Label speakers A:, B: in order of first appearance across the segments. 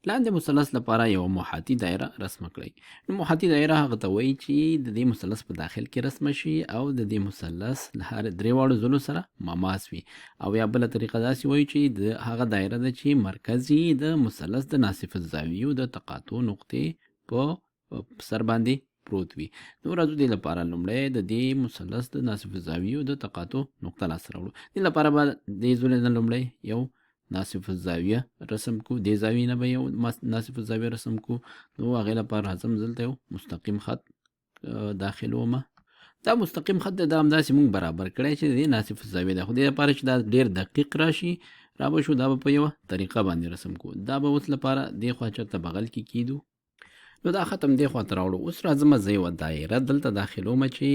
A: لاندې مثلث لپاره یو محاطي دایره رسم کړئ. نو محاطي دایره هغه ته وایي چې د دې مثلث په داخل کې رسمه شي او د دې مثلث له هر درې واړو زلو سره مماس وي. او یا بله طریقه داسې وایي چې د هغه دایره ده چې مرکز یې د مثلث د ناصف الزاویو د تقاطع نقطې په سر باندې پروت وي. نو راځو دې لپاره لومړی د دې مثلث د ناصف الزاویو د تقاطع نقطه لاسته راوړو. دې لپاره به دې زولې نه لومړی یو ناصف الزاویه رسم کو، دې زاویې نه به یو ناصف الزاویه رسم کو. نو هغې لپاره راځم دلته یو مستقیم خط داخلومه. دا مستقیم خط دا همداسې موږ برابر کړی چې د دې ناصف الزاویه ده، خو دې لپاره چې دا ډېر دقیق راشي را به شو دا به په یوه طریقه باندې رسم کو. دا به اوس لپاره دې خوا چېرته بغل کې کیدو. نو دا ختم دې خوا ته راوړو. اوس راځم زه یوه دایره دلته داخلومه چې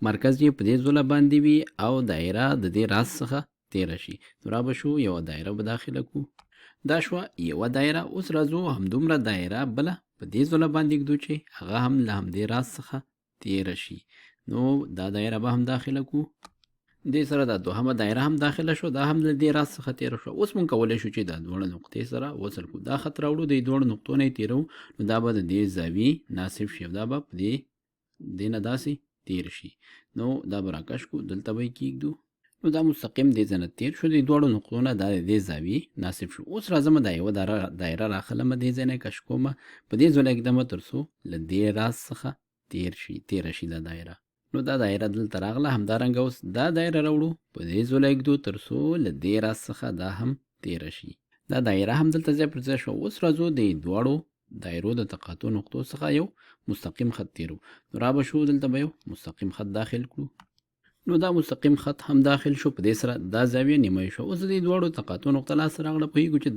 A: مرکز یې په دې زوله باندې وي او دایره د دې راز څخه تیره شي. نو را به شو یوه دایره به داخله کو. دا شوه یوه دایره. اوس راځو همدومره دایره بله په دې زوله باندې ږدو چې هغه هم له همدې راز څخه تیره شي. نو دا دایره به هم داخله کو. دې سره دا دوهمه دایره هم داخله شو، دا هم له دې راز څخه تیره شو. اوس مونږ کولی شو چې دا دواړه نقطې سره وصل کړو. دا خط راوړو، د دواړو نقطو نه یې تیرو، نو دا به د دې زاویې ناصف شي او دا به په دې نه داسې تیر شي. نو دا به راکش کړو، دلته به یې کېږدو. نو دا مستقیم دې ځای نه تیر شو، د دواړو نقطو نه دا د دې زاویې ناصف شو. اوس راځم دا یوه دایره راخلمه، دې ځای نه یې کش کومه، په دې ځای ږدمه تر څو له دې راز څخه تیره شي دا دایره. نو دا دایره دلته راغله. همدارنګه اوس دا دایره راوړو، په دې ځای ږدو تر څو له دې راز څخه دا هم تیره شي. دا دایره هم دلته ځای پر ځای شوه. اوس راځو د دواړو دایرو د تقاطع نقطو څخه یو مستقیم خط تیرو. نو را به شو دلته به یو مستقیم خط داخل کړو. نو دا مستقیم خط هم داخل شو، په دې سره دا زاویه نیمه شو. اوس د دواړو تقاطع نقطه لاسته راغله. پوهېږو چې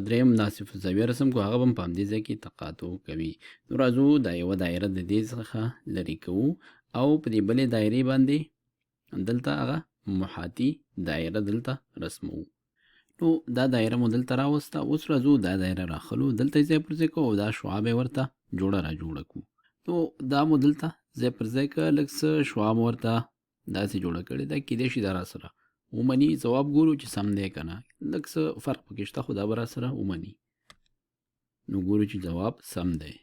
A: دریم ناصف الزاویه رسم کو، هغه به هم په همدې ځای کې تقاطع کوي. نو راځو دا یوه دایره د دې څخه لرې کوو او په دې بلې دایرې باندې دلته هغه محاطي دایره دلته رسمو. نو دا دایره مو دلته راوسته. اوس راځو دا دایره راخلو، دلته ځای پر ځای کوو او دا شعاع به ورته جوړه کړو. نو دا مو دلته ځای پر ځای که لږ څه شعاع مو ورته داسې جوړه کړې ده، کیدای شي دا را سره ومني. ځواب ګورو چې سم دی که نه، لږ څه فرق پکې شته، خو دا به را سره ومني. نو ګورو چې ځواب سم دی.